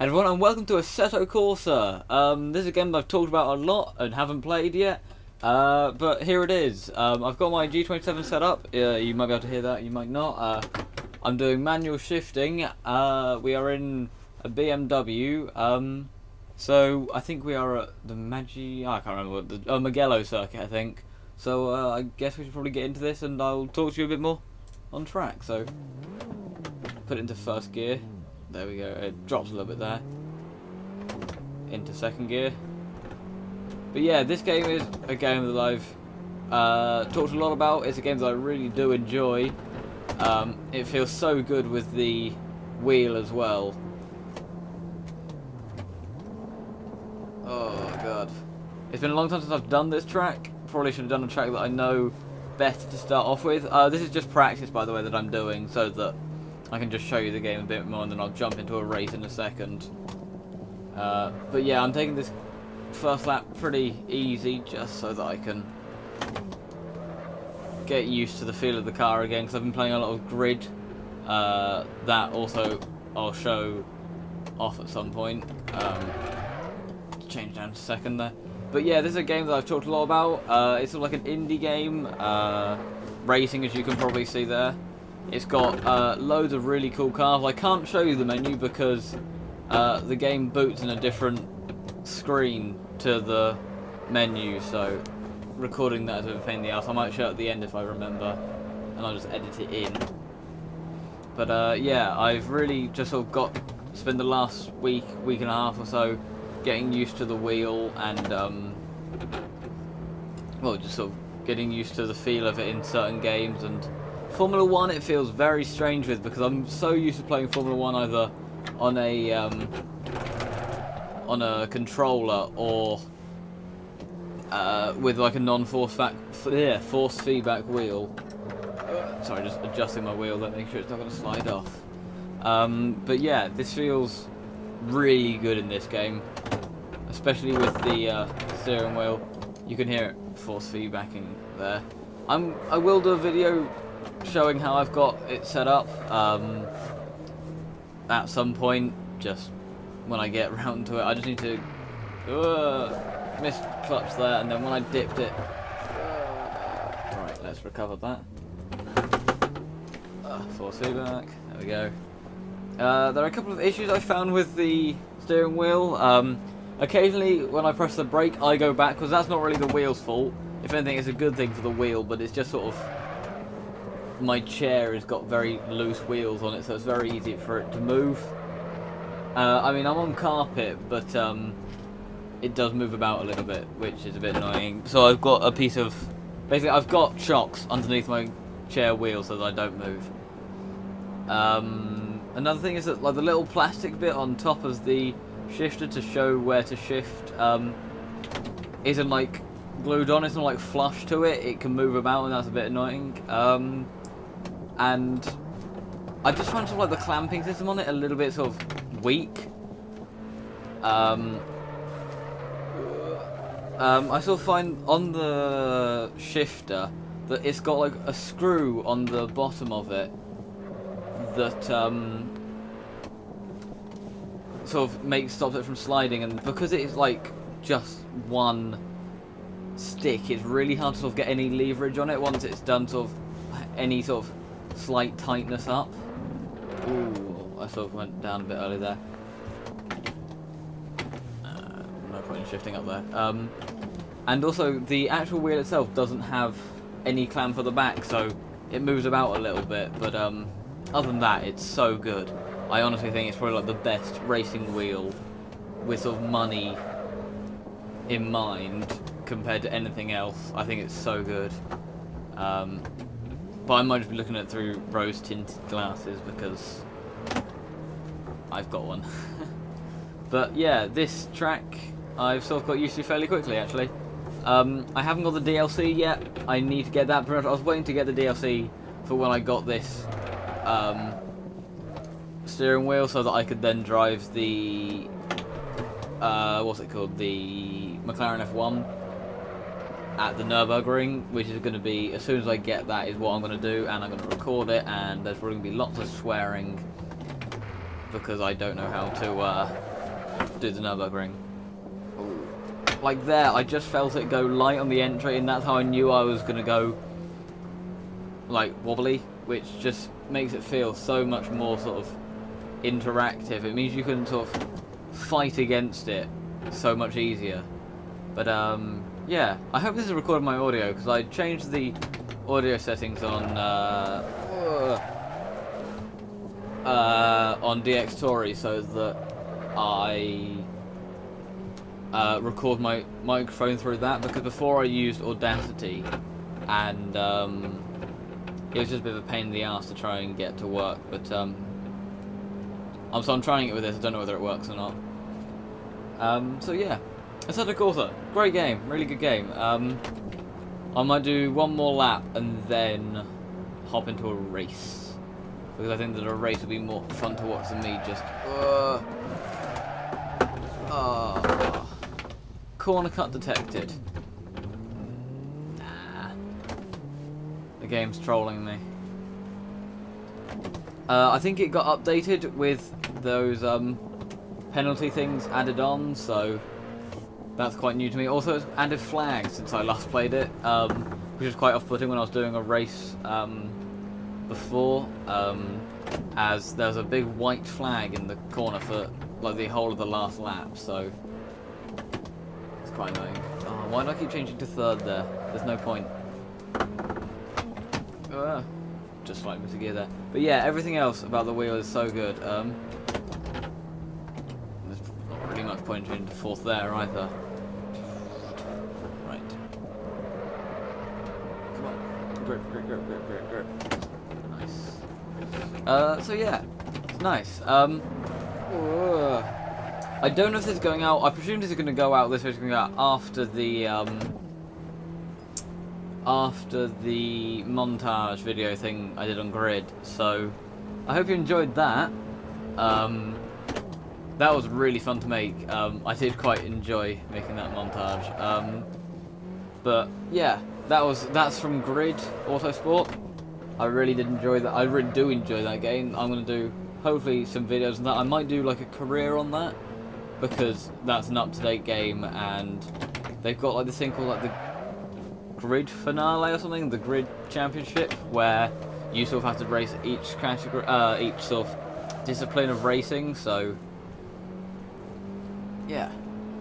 Everyone, and welcome to Assetto Corsa. This is a game that I've talked about a lot and haven't played yet, but here it is. I've got my G27 set up. You might be able to hear that, you might not. I'm doing manual shifting. We are in a BMW. So I think we are at the I can't remember what the Mugello circuit, I think. So I guess we should probably get into this, and I'll talk to you a bit more on track. So put it into first gear. There we go, it drops a little bit there. Into second gear. But yeah, this game is a game that I've talked a lot about. It's a game that I really do enjoy. It feels so good with the wheel as well. Oh god. It's been a long time since I've done this track. Probably should have done a track that I know better to start off with. This is just practice, by the way, that I'm doing, so that I can just show you the game a bit more, and then I'll jump into a race in a second. But yeah, I'm taking this first lap pretty easy, just so that I can get used to the feel of the car again, because I've been playing a lot of grid. That also I'll show off at some point. Change down to second there. But yeah, this is a game that I've talked a lot about. It's sort of like an indie game, racing, as you can probably see there. It's got loads of really cool cars. I can't show you the menu because the game boots in a different screen to the menu, so recording that is a pain in the ass. I might show it at the end if I remember, and I'll just edit it in. But yeah, I've really just sort of spent the last week and a half or so getting used to the wheel and well, just sort of getting used to the feel of it in certain games. And Formula 1 it feels very strange with, because I'm so used to playing Formula 1 either on a controller or with like a non-force force feedback wheel. Sorry, just adjusting my wheel there, making sure it's not going to slide off. But yeah, this feels really good in this game, especially with the steering wheel. You can hear it force feedbacking there. I will do a video showing how I've got it set up at some point, just when I get around to it. I just need to missed clutch there, and then when I dipped it, right, let's recover that. Force feedback, there we go. There are a couple of issues I found with the steering wheel. Occasionally when I press the brake I go backwards. That's not really the wheel's fault. If anything, it's a good thing for the wheel, but it's just sort of, my chair has got very loose wheels on it, so it's very easy for it to move. I mean, I'm on carpet, but it does move about a little bit, which is a bit annoying. So I've got a piece of, basically I've got shocks underneath my chair wheel so that I don't move. Another thing is that like the little plastic bit on top of the shifter to show where to shift isn't like glued on. It's not like flush to it. It can move about, and that's a bit annoying. And I just find sort of like the clamping system on it a little bit sort of weak. I sort of find on the shifter that it's got like a screw on the bottom of it that sort of stops it from sliding, and because it's like just one stick, it's really hard to sort of get any leverage on it once it's done sort of any sort of slight tightness up. Ooh, I sort of went down a bit early there. No point in shifting up there. And also the actual wheel itself doesn't have any clamp for the back, so it moves about a little bit, but other than that, it's so good. I honestly think it's probably like the best racing wheel with sort of money in mind compared to anything else. I think it's so good. But I might just be looking at it through rose tinted glasses because I've got one. But yeah, this track I've sort of got used to fairly quickly actually. I haven't got the DLC yet. I need to get that. I was waiting to get the DLC for when I got this steering wheel, so that I could then drive the what's it called, the McLaren F1 at the Nürburgring, which is going to be, as soon as I get that, is what I'm going to do, and I'm going to record it, and there's probably going to be lots of swearing because I don't know how to do the Nürburgring. Like there, I just felt it go light on the entry, and that's how I knew I was gonna go like wobbly, which just makes it feel so much more sort of interactive. It means you can sort of fight against it so much easier. But yeah, I hope this is recording my audio, because I changed the audio settings on DxTory so that I record my microphone through that, because before I used Audacity, and it was just a bit of a pain in the ass to try and get to work. But so I'm trying it with this. I don't know whether it works or not. So yeah, Assetto Corsa, great game, really good game. I might do one more lap and then hop into a race, because I think that a race would be more fun to watch than me just corner cut detected. Nah, the game's trolling me. I think it got updated with those penalty things added on, so that's quite new to me. Also, it's added flags since I last played it, which is quite off-putting when I was doing a race before, as there's a big white flag in the corner for like the whole of the last lap, so it's quite annoying. Oh, why do I keep changing to third there? There's no point. Just slightly missed a gear there. But yeah, everything else about the wheel is so good. There's not really much point in changing to fourth there either. Right. Come on. Grip. Nice. So yeah, it's nice. I don't know if this is going out. I presume this is going to go out. This is going to go out after the montage video thing I did on Grid. So I hope you enjoyed that. That was really fun to make. I did quite enjoy making that montage. But yeah, that's from Grid Autosport. I really did enjoy that. I really do enjoy that game. I'm going to do hopefully some videos on that. I might do like a career on that, because that's an up-to-date game, and they've got like this thing called like the Grid Finale or something, the Grid Championship, where you sort of have to race each category, each sort of discipline of racing. So yeah,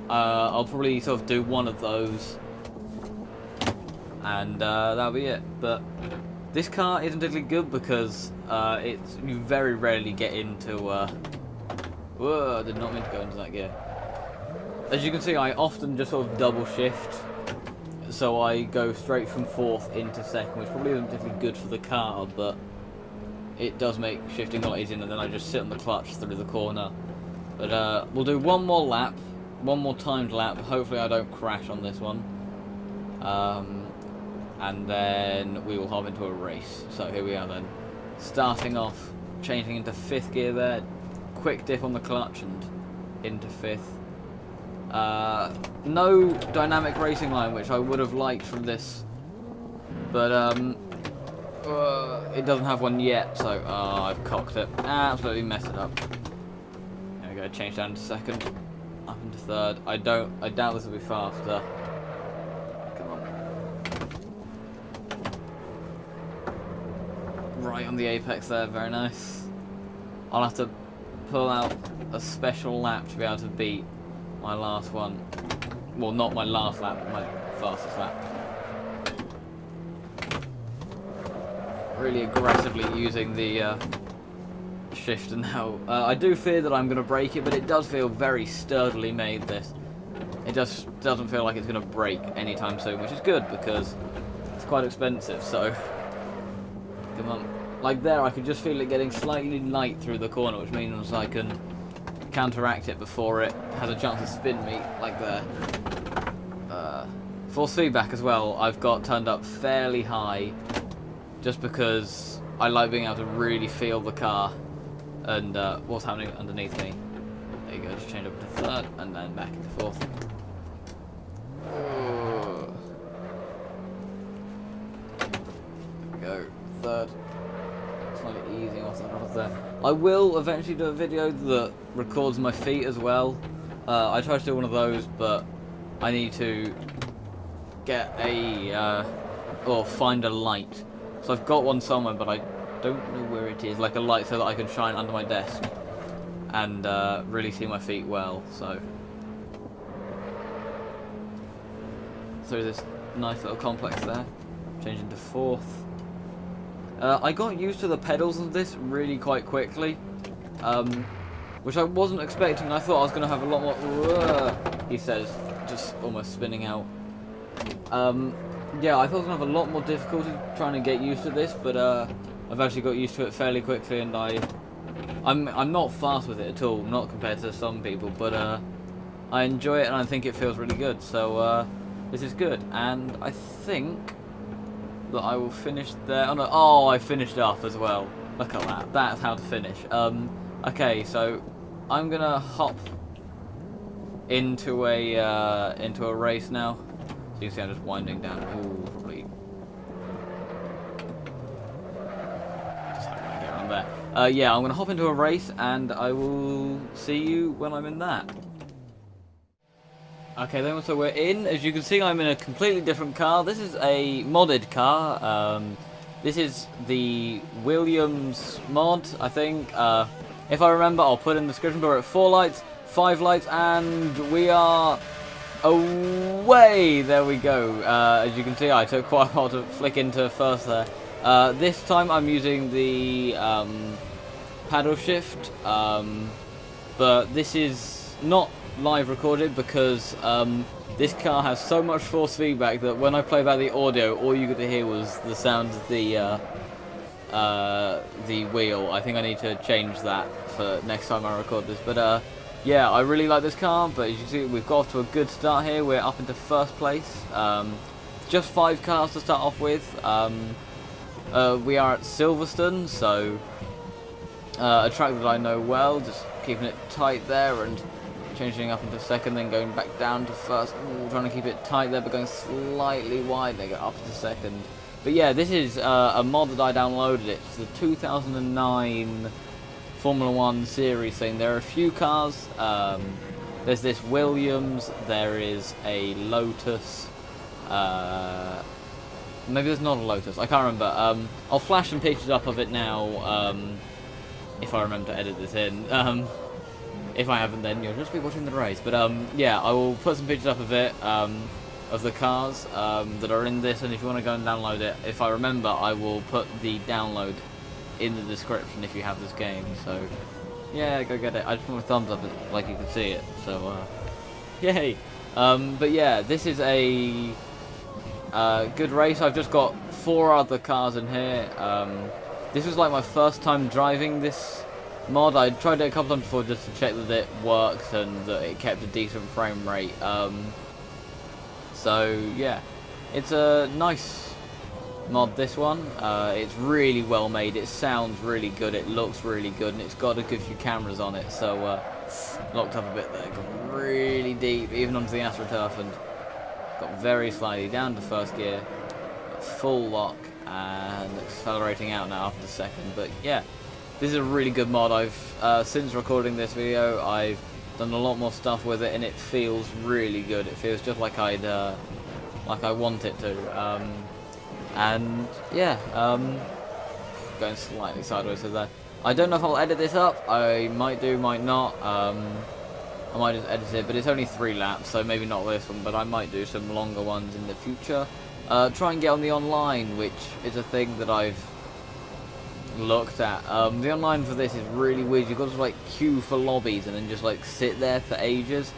I'll probably sort of do one of those, and that'll be it. But this car isn't particularly good because you very rarely get into. Whoa! I did not mean to go into that gear. As you can see, I often just sort of double shift, so I go straight from fourth into second, which probably isn't particularly good for the car, but it does make shifting a lot easier, and then I just sit on the clutch through the corner. But we'll do one more lap, one more timed lap. Hopefully I don't crash on this one. And then we will hop into a race. So here we are then. Starting off, changing into fifth gear there. Quick dip on the clutch and into fifth. No dynamic racing line, which I would have liked from this, but it doesn't have one yet, so I've cocked it. Absolutely messed it up. There we go, change down to second, up into third. I doubt this will be faster. Come on. Right on the apex there, very nice. I'll have to pull out a special lap to be able to beat my last one. Well, not my last lap, but my fastest lap. Really aggressively using the shifter now. I do fear that I'm going to break it, but it does feel very sturdily made, this. It just doesn't feel like it's going to break anytime soon, which is good because it's quite expensive, so come on. Like there, I can just feel it getting slightly light through the corner, which means I can counteract it before it has a chance to spin me, like there. Force feedback as well, I've got turned up fairly high, just because I like being able to really feel the car and what's happening underneath me. There you go, just change up to third and then back into fourth. There we go, third. Easing off the off there. I will eventually do a video that records my feet as well, I tried to do one of those, but I need to get or find a light. So I've got one somewhere, but I don't know where it is. Like a light so that I can shine under my desk and really see my feet well. So through this nice little complex there, changing to 4th. I got used to the pedals of this really quite quickly, which I wasn't expecting. I thought I was going to have a lot more, he says, just almost spinning out. Yeah, I thought I was going to have a lot more difficulty trying to get used to this, but I've actually got used to it fairly quickly, and I'm not fast with it at all, not compared to some people, but I enjoy it and I think it feels really good, so this is good. And I think that I will finish there. Oh no, oh, I finished up as well. Look at that, that's how to finish. Okay, so I'm gonna hop into a race now. So you can see I'm just winding down. Ooh, probably just how can I get around there? Yeah, I'm gonna hop into a race, and I will see you when I'm in that. Okay, then so we're in. As you can see, I'm in a completely different car. This is a modded car. This is the Williams mod, I think. If I remember, I'll put in the description. But we're at 4 lights, 5 lights, and we are away. There we go. As you can see, I took quite a while to flick into first there. This time I'm using the paddle shift, but this is not live recorded because this car has so much force feedback that when I play back the audio, all you get to hear was the sound of the wheel. I think I need to change that for next time I record this. But yeah, I really like this car. But as you can see, we've got off to a good start here. We're up into 1st place. Just 5 cars to start off with. We are at Silverstone, so a track that I know well. Just keeping it tight there and changing up into 2nd, then going back down to 1st. Ooh, trying to keep it tight there, but going slightly wide. They go up to 2nd. But yeah, this is a mod that I downloaded. It's the 2009 Formula 1 series thing. There are a few cars. There's this Williams. There is a Lotus. Maybe there's not a Lotus. I can't remember. I'll flash some pictures up of it now if I remember to edit this in. If I haven't, then you'll just be watching the race. But yeah, I will put some pictures up of it, of the cars that are in this, and if you want to go and download it, if I remember, I will put the download in the description if you have this game. So yeah, go get it. I just want a thumbs up like you can see it. So yay! But yeah, this is a good race. I've just got 4 other cars in here. This was like my first time driving this mod. I tried it a couple times before just to check that it works and that it kept a decent frame rate. So yeah, it's a nice mod, this one. It's really well made. It sounds really good. It looks really good, and it's got a good few cameras on it. So locked up a bit there, got really deep, even onto the AstroTurf, and got very slightly down to 1st gear, full lock, and accelerating out now after 2nd. But yeah, this is a really good mod. I've since recording this video, I've done a lot more stuff with it, and it feels really good. It feels just like I want it to. And yeah, going slightly sideways with that. I don't know if I'll edit this up. I might do, might not. I might just edit it, but it's only 3 laps, so maybe not this one. But I might do some longer ones in the future. Try and get on the online, which is a thing that I've looked at. The online for this is really weird. You've got to like queue for lobbies and then just like sit there for ages.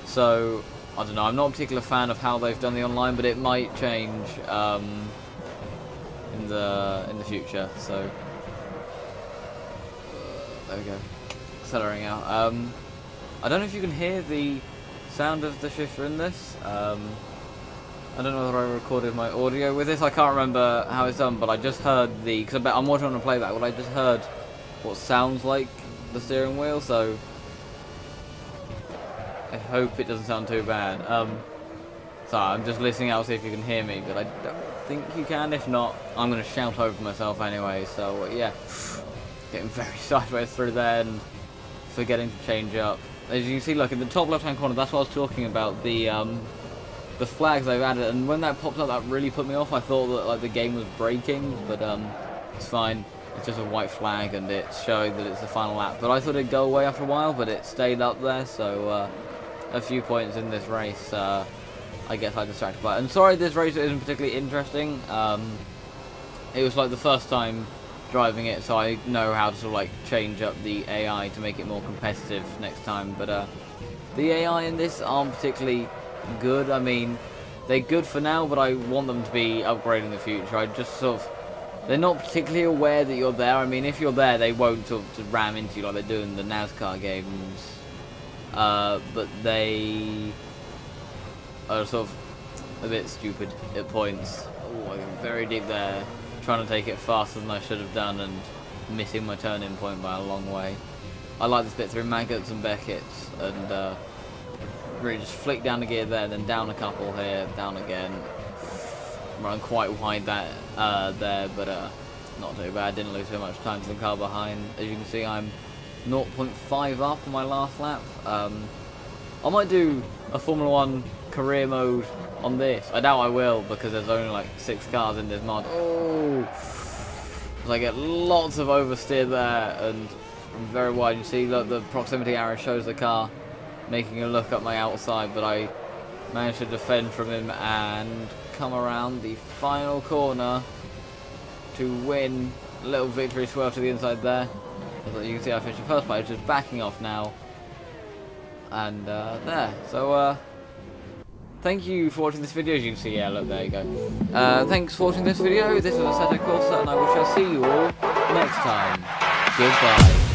So I don't know, I'm not a particular fan of how they've done the online, but it might change in the future. So there we go, accelerating out. I don't know if you can hear the sound of the shifter in this. I don't know whether I recorded my audio with this. I can't remember how it's done, but I just heard because I'm watching on a playback, but I just heard what sounds like the steering wheel, so I hope it doesn't sound too bad. So I'm just listening out to see if you can hear me, but I don't think you can. If not, I'm going to shout over myself anyway. So yeah, getting very sideways through there and forgetting to change up. as you can see, like in the top left-hand corner, that's what I was talking about. The flags they've added, and when that popped up, that really put me off. I thought that like the game was breaking, but it's fine. It's just a white flag, and it's showing that it's the final lap. But I thought it'd go away after a while, but it stayed up there. So a few points in this race, I guess I distracted by it. And sorry, this race isn't particularly interesting. It was like the first time driving it, so I know how to sort of like change up the AI to make it more competitive next time. But the AI in this aren't particularly good. I mean, they're good for now, but I want them to be upgraded in the future. I just sort of, they're not particularly aware that you're there. I mean, if you're there, they won't sort of just ram into you like they do in the NASCAR games. But they are sort of a bit stupid at points. Oh, I got very deep there, trying to take it faster than I should have done and missing my turn-in point by a long way. I like this bit through Maggots and Beckett's, and really just flick down the gear there, then down a couple here, down again. Run quite wide there, but not too bad. Didn't lose so much time to the car behind. As you can see, I'm 0.5 up on my last lap. I might do a Formula 1 career mode on this. I doubt I will, because there's only like 6 cars in this mod. Oh, I get lots of oversteer there, and I'm very wide. You see, look, the proximity arrow shows the car making a look up my outside, but I managed to defend from him and come around the final corner to win. A little victory swerve to the inside there. As you can see, I finished in first place, just backing off now. And there. So thank you for watching this video. As you can see, yeah, look, there you go. Thanks for watching this video. This was Assetto Corsa, and I shall see you all next time. Goodbye.